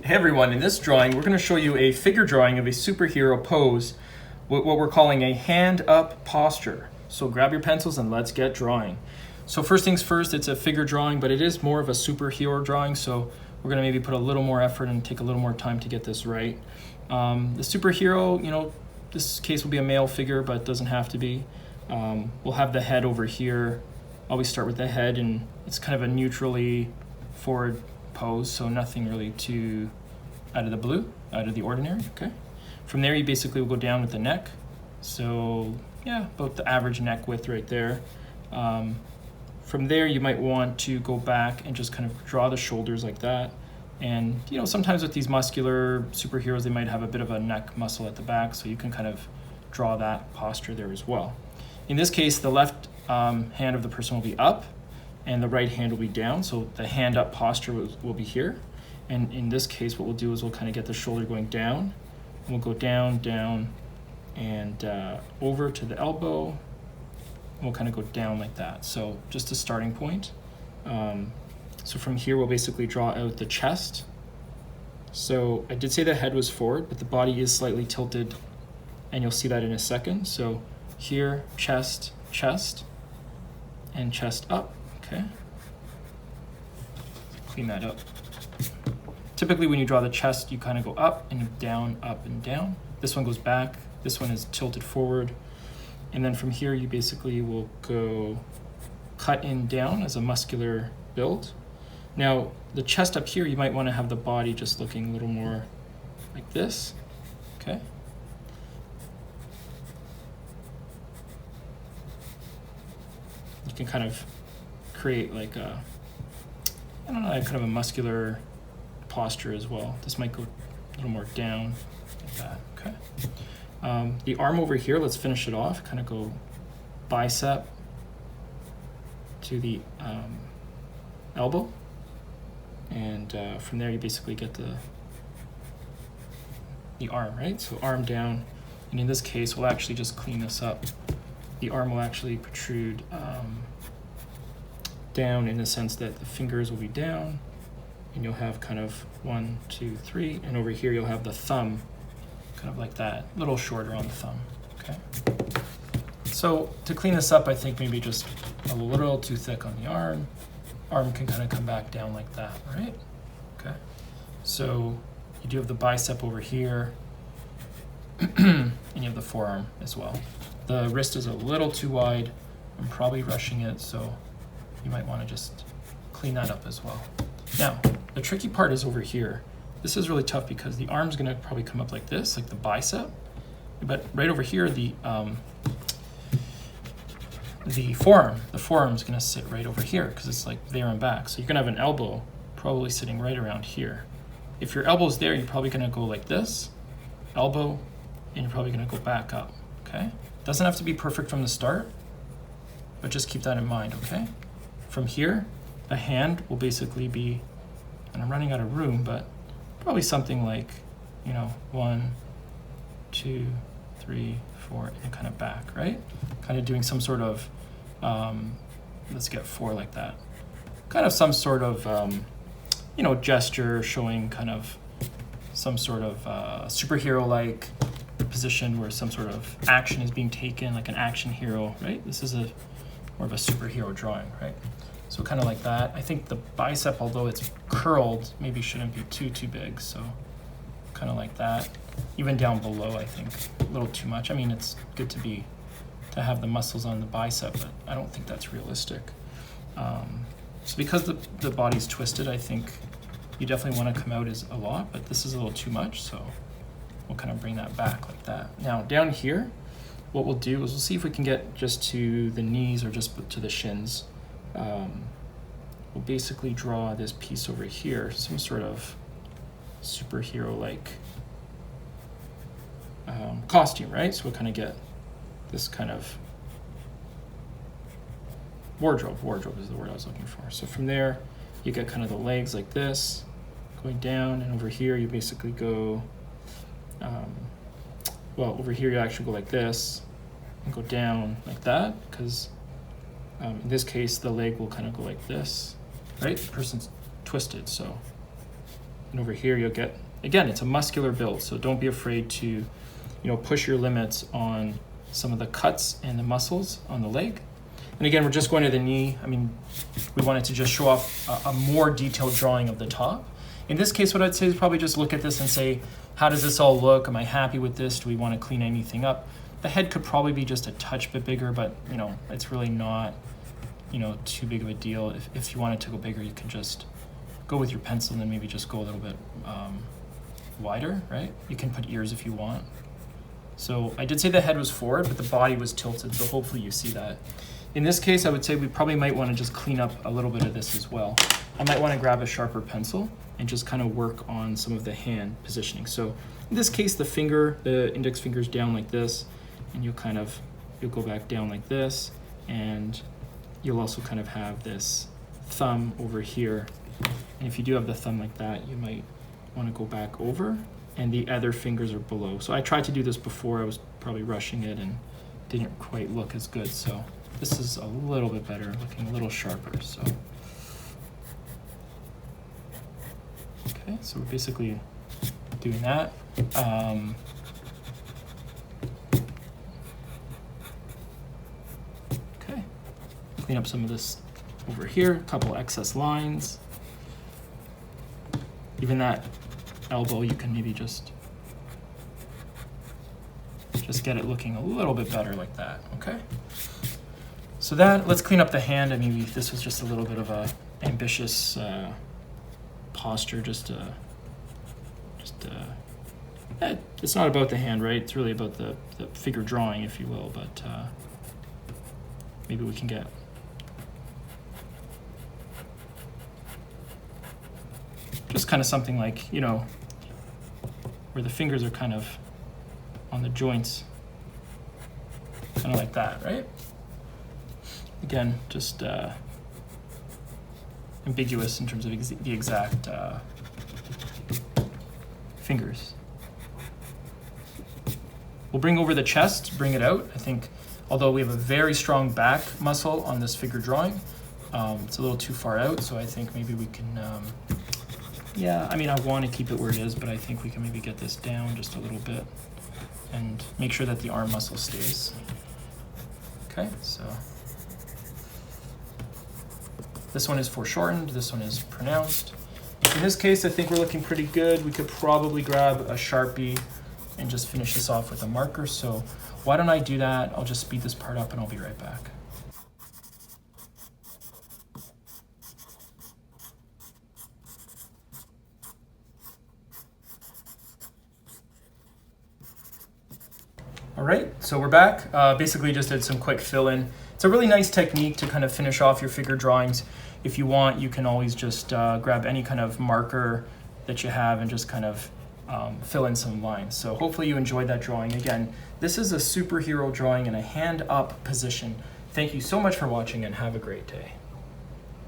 Hey everyone, in this drawing we're going to show you a figure drawing of a superhero pose, what we're calling a hand up posture. So grab your pencils and let's get drawing. So first things first, it's a figure drawing, but it is more of a superhero drawing, so we're going to maybe put a little more effort and take a little more time to get this right. The superhero, this case will be a male figure, but it doesn't have to be. We'll have the head over here. Always start with the head, and it's kind of a neutrally forward pose, so nothing really too out of the blue, out of the ordinary, okay? From there, you basically will go down with the neck. So yeah, about the average neck width right there. From there, you might want to go back and just kind of draw the shoulders like that. And sometimes with these muscular superheroes, they might have a bit of a neck muscle at the back, so you can kind of draw that posture there as well. In this case, the left hand of the person will be up and the right hand will be down. So the hand up posture will be here. And in this case, what we'll do is we'll kind of get the shoulder going down. And we'll go down, down, and over to the elbow. And we'll kind of go down like that. So just a starting point. So from here, we'll basically draw out the chest. So I did say the head was forward, but the body is slightly tilted, and you'll see that in a second. So here, chest, chest, and chest up, okay? Clean that up. Typically when you draw the chest, you kind of go up and down, up and down. This one goes back, this one is tilted forward. And then from here, you basically will go cut in down as a muscular build. Now, the chest up here, you might want to have the body just looking a little more like this, okay? You can kind of create like a, kind of a muscular posture as well. This might go a little more down like that, okay? The arm over here, let's finish it off. Kind of go bicep to the elbow. And from there, you basically get the arm, right? So arm down. And in this case, we'll actually just clean this up. The arm will actually protrude down in the sense that the fingers will be down, and you'll have kind of 1, 2, 3, and over here you'll have the thumb kind of like that, a little shorter on the thumb, okay? So to clean this up, I think maybe just a little too thick on the arm. Arm can kind of come back down like that, right? Okay. So you do have the bicep over here, and you have the forearm as well. The wrist is a little too wide. I'm probably rushing it, so you might want to just clean that up as well. Now, the tricky part is over here. This is really tough because the arm's gonna probably come up like this, like the bicep. But right over here, the forearm's gonna sit right over here because it's like there and back. So you're gonna have an elbow probably sitting right around here. If your elbow's there, you're probably gonna go like this, elbow, and you're probably gonna go back up, okay? Doesn't have to be perfect from the start, but just keep that in mind, okay? From here, the hand will basically be, and I'm running out of room, but probably something like, 1, 2, 3, 4, and kind of back, right? Kind of doing some sort of, let's get 4 like that. Kind of some sort of, gesture showing kind of some sort of superhero-like position where some sort of action is being taken, like an action hero, right? This is more of a superhero drawing, right? So kind of like that. I think the bicep, although it's curled, maybe shouldn't be too big. So kind of like that. Even down below, I think a little too much. I mean, it's good to have the muscles on the bicep, but I don't think that's realistic. So because the body's twisted, I think you definitely want to come out as a lot, but this is a little too much. So we'll kind of bring that back like that. Now down here, what we'll do is we'll see if we can get just to the knees or just to the shins. We'll basically draw this piece over here, some sort of superhero-like costume, right? So we'll kind of get this kind of wardrobe is the word I was looking for. So from there, you get kind of the legs like this, going down, and over here you basically go, over here you actually go like this, and go down like that, because in this case, the leg will kind of go like this, right? The person's twisted, so And over here you'll get, again, it's a muscular build, so don't be afraid to, push your limits on some of the cuts and the muscles on the leg. And again, we're just going to the knee. I mean, we wanted to just show off a more detailed drawing of the top. In this case, what I'd say is probably just look at this and say, how does this all look? Am I happy with this? Do we want to clean anything up? The head could probably be just a touch bit bigger, but it's really not, too big of a deal. If you want it to go bigger, you can just go with your pencil and then maybe just go a little bit wider, right? You can put ears if you want. So I did say the head was forward, but the body was tilted, so hopefully you see that. In this case, I would say we probably might want to just clean up a little bit of this as well. I might want to grab a sharper pencil and just kind of work on some of the hand positioning. So in this case, the index finger's down like this, and you'll go back down like this, and you'll also kind of have this thumb over here. And if you do have the thumb like that, you might want to go back over, and the other fingers are below. So I tried to do this before. I was probably rushing it and didn't quite look as good. So this is a little bit better, looking a little sharper. So okay, so we're basically doing that. Okay, clean up some of this over here, a couple excess lines. Even that elbow, you can maybe just get it looking a little bit better like that, okay? So let's clean up the hand. And maybe this was just a little bit of a ambitious posture, it's not about the hand, right? It's really about the figure drawing, if you will, but maybe we can get just kind of something like, where the fingers are kind of on the joints, kind of like that, right? Again, just ambiguous in terms of the exact fingers. We'll bring over the chest, bring it out. I think, although we have a very strong back muscle on this figure drawing, it's a little too far out, so I think maybe we can, I want to keep it where it is, but I think we can maybe get this down just a little bit and make sure that the arm muscle stays. Okay, so this one is foreshortened, this one is pronounced. In this case, I think we're looking pretty good. We could probably grab a Sharpie and just finish this off with a marker. So why don't I do that? I'll just speed this part up and I'll be right back. All right, so we're back. Basically just did some quick fill-in. It's a really nice technique to kind of finish off your figure drawings. If you want, you can always just grab any kind of marker that you have and just kind of fill in some lines. So hopefully you enjoyed that drawing. Again, this is a superhero drawing in a hand-up position. Thank you so much for watching and have a great day.